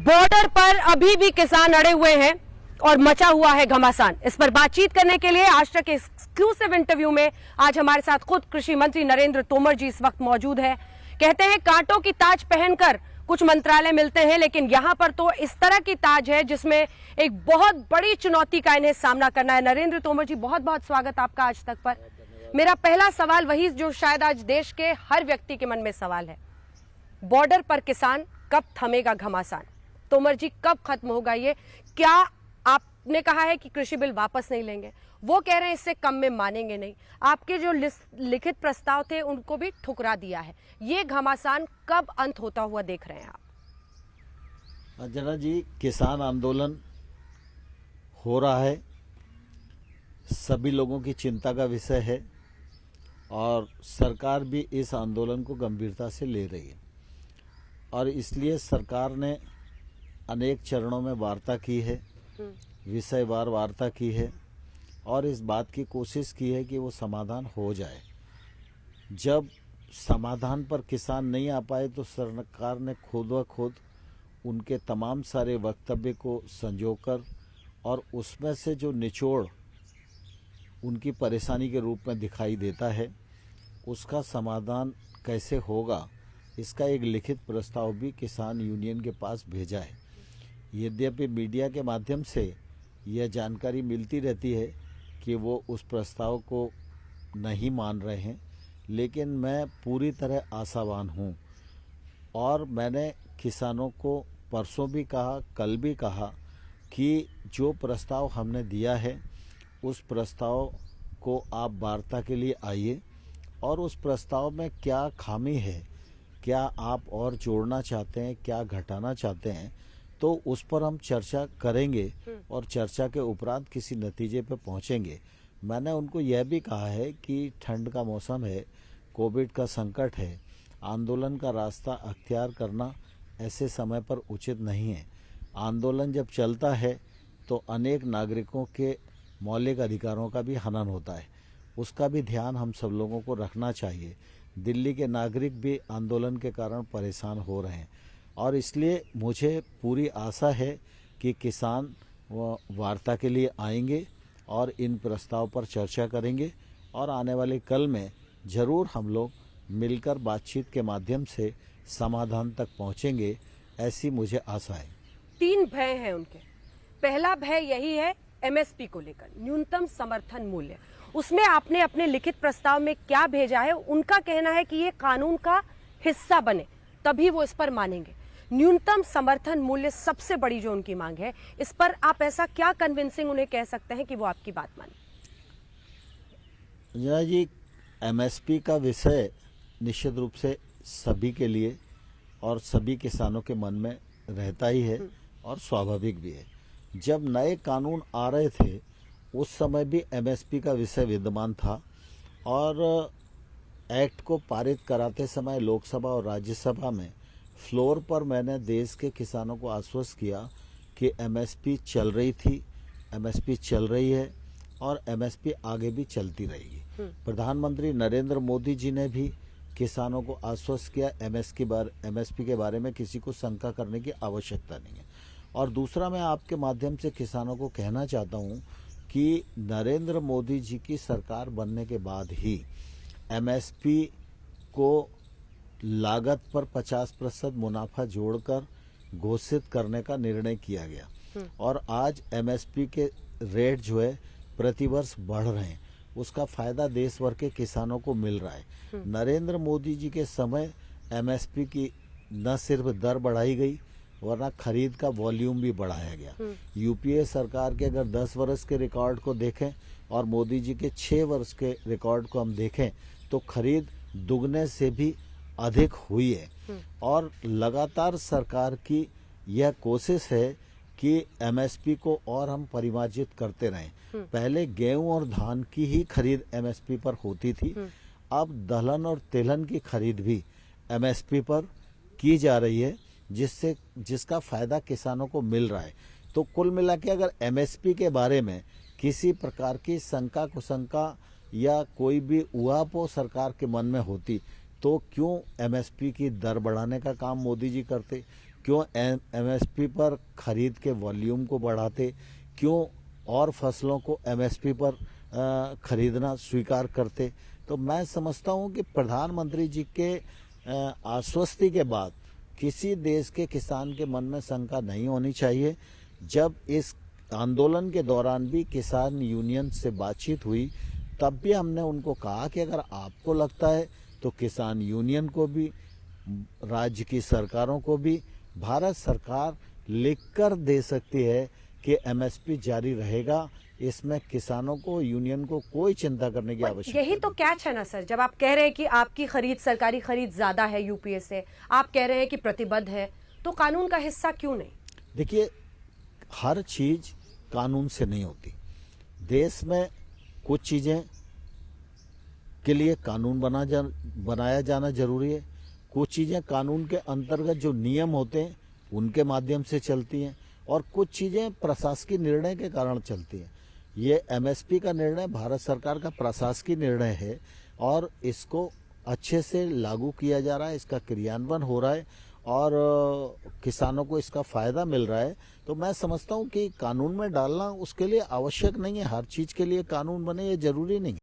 Border पर अभी भी किसान अड़े हुए हैं और मचा हुआ है घमासान। इस पर बातचीत करने के लिए आज तक एक्सक्लूसिव इंटरव्यू में आज हमारे साथ खुद कृषि मंत्री नरेंद्र तोमर जी इस वक्त मौजूद हैं। कहते हैं कांटों की ताज पहनकर कुछ मंत्रालय मिलते हैं, लेकिन यहां पर तो इस तरह की ताज है जिसमें एक बहुत बड़ी चुनौती का इन्हें सामना करना है। नरेंद्र तोमर जी, बहुत बहुत स्वागत आपका आज तक पर। मेरा पहला सवाल वही जो शायद आज देश के हर व्यक्ति के मन में सवाल है, बॉर्डर पर किसान कब थमेगा घमासान? तोमर जी, कब खत्म होगा ये? क्या आपने कहा है कि कृषि बिल वापस नहीं लेंगे, वो कह रहे हैं इससे कम में मानेंगे नहीं। आपके जो लिखित प्रस्ताव थे उनको भी ठुकरा दिया है। ये घमासान कब अंत होता हुआ देख रहे हैं आप? अंजना जी, किसान आंदोलन हो रहा है, सभी लोगों की चिंता का विषय है और सरकार भी इस आंदोलन को गंभीरता से ले रही है और इसलिए सरकार ने अनेक चरणों में वार्ता की है, विषयवार वार्ता की है और इस बात की कोशिश की है कि वो समाधान हो जाए। जब समाधान पर किसान नहीं आ पाए तो सरकार ने खुद व खुद उनके तमाम सारे वक्तव्य को संजोकर और उसमें से जो निचोड़ उनकी परेशानी के रूप में दिखाई देता है, उसका समाधान कैसे होगा, इसका एक लिखित प्रस्ताव भी किसान यूनियन के पास भेजा है। यद्यपि मीडिया के माध्यम से यह जानकारी मिलती रहती है कि वो उस प्रस्ताव को नहीं मान रहे हैं, लेकिन मैं पूरी तरह आशावान हूँ और मैंने किसानों को परसों भी कहा, कल भी कहा कि जो प्रस्ताव हमने दिया है उस प्रस्ताव को आप वार्ता के लिए आइए और उस प्रस्ताव में क्या खामी है, क्या आप और जोड़ना चाहते हैं, क्या घटाना चाहते हैं, तो उस पर हम चर्चा करेंगे और चर्चा के उपरांत किसी नतीजे पर पहुंचेंगे। मैंने उनको यह भी कहा है कि ठंड का मौसम है, कोविड का संकट है, आंदोलन का रास्ता अख्तियार करना ऐसे समय पर उचित नहीं है। आंदोलन जब चलता है तो अनेक नागरिकों के मौलिक अधिकारों का भी हनन होता है, उसका भी ध्यान हम सब लोगों को रखना चाहिए। दिल्ली के नागरिक भी आंदोलन के कारण परेशान हो रहे हैं और इसलिए मुझे पूरी आशा है कि किसान वार्ता के लिए आएंगे और इन प्रस्ताव पर चर्चा करेंगे और आने वाले कल में ज़रूर हम लोग मिलकर बातचीत के माध्यम से समाधान तक पहुंचेंगे, ऐसी मुझे आशा है। 3 भय हैं उनके। पहला भय यही है एमएसपी को लेकर, न्यूनतम समर्थन मूल्य। उसमें आपने अपने लिखित प्रस्ताव में क्या भेजा है? उनका कहना है कि ये कानून का हिस्सा बने तभी वो इस पर मानेंगे। न्यूनतम समर्थन मूल्य सबसे बड़ी जो उनकी मांग है, इस पर आप ऐसा क्या कन्विंसिंग उन्हें कह सकते हैं कि वो आपकी बात माने? अंजना जी, एमएसपी का विषय निश्चित रूप से सभी के लिए और सभी किसानों के मन में रहता ही है और स्वाभाविक भी है। जब नए कानून आ रहे थे उस समय भी एमएसपी का विषय विद्यमान था और एक्ट को पारित कराते समय लोकसभा और राज्यसभा में फ्लोर पर मैंने देश के किसानों को आश्वस्त किया कि एमएसपी चल रही थी, एमएसपी चल रही है और एमएसपी आगे भी चलती रहेगी। प्रधानमंत्री नरेंद्र मोदी जी ने भी किसानों को आश्वस्त किया एमएसपी के बारे में किसी को शंका करने की आवश्यकता नहीं है। और दूसरा, मैं आपके माध्यम से किसानों को कहना चाहता हूं कि नरेंद्र मोदी जी की सरकार बनने के बाद ही एमएसपी को लागत पर 50% मुनाफा जोड़कर घोषित करने का निर्णय किया गया और आज एमएसपी के रेट जो है प्रतिवर्ष बढ़ रहे हैं, उसका फायदा देश भर के किसानों को मिल रहा है। नरेंद्र मोदी जी के समय एमएसपी की न सिर्फ दर बढ़ाई गई वरना खरीद का वॉल्यूम भी बढ़ाया गया। यूपीए सरकार के अगर 10 वर्ष के रिकॉर्ड को देखें और मोदी जी के 6 वर्ष के रिकॉर्ड को हम देखें तो खरीद दुगने से भी अधिक हुई है और लगातार सरकार की यह कोशिश है कि एमएसपी को और हम परिमार्जित करते रहें। पहले गेहूं और धान की ही खरीद एमएसपी पर होती थी, अब दलहन और तिलहन की खरीद भी एमएसपी पर की जा रही है, जिसका फायदा किसानों को मिल रहा है। तो कुल मिला के अगर एमएसपी के बारे में किसी प्रकार की शंका कुशंका या कोई भी उहापोह सरकार के मन में होती तो क्यों एमएसपी की दर बढ़ाने का काम मोदी जी करते, क्यों एमएसपी पर खरीद के वॉल्यूम को बढ़ाते, क्यों और फसलों को एमएसपी पर खरीदना स्वीकार करते। तो मैं समझता हूं कि प्रधानमंत्री जी के आश्वस्ति के बाद किसी देश के किसान के मन में शंका नहीं होनी चाहिए। जब इस आंदोलन के दौरान भी किसान यूनियन से बातचीत हुई, तब भी हमने उनको कहा कि अगर आपको लगता है तो किसान यूनियन को भी, राज्य की सरकारों को भी भारत सरकार लिखकर दे सकती है कि एमएसपी जारी रहेगा। इसमें किसानों को, यूनियन को कोई चिंता करने की आवश्यकता यही तो कैच है ना सर, जब आप कह रहे हैं कि आपकी खरीद, सरकारी खरीद ज्यादा है यूपीए से, आप कह रहे हैं कि प्रतिबद्ध है, तो कानून का हिस्सा क्यों नहीं? देखिए, हर चीज कानून से नहीं होती। देश में कुछ चीजें के लिए कानून बनाया जाना जरूरी है, कुछ चीजें कानून के अंतर्गत जो नियम होते हैं उनके माध्यम से चलती हैं, और कुछ चीजें प्रशासकीय निर्णय के कारण चलती हैं। ये एमएसपी का निर्णय भारत सरकार का प्रशासकीय निर्णय है और इसको अच्छे से लागू किया जा रहा है, इसका क्रियान्वयन हो रहा है और किसानों को इसका फायदा मिल रहा है। तो मैं समझता हूं कि कानून में डालना उसके लिए आवश्यक नहीं है। हर चीज के लिए कानून बने ये जरूरी नहीं है।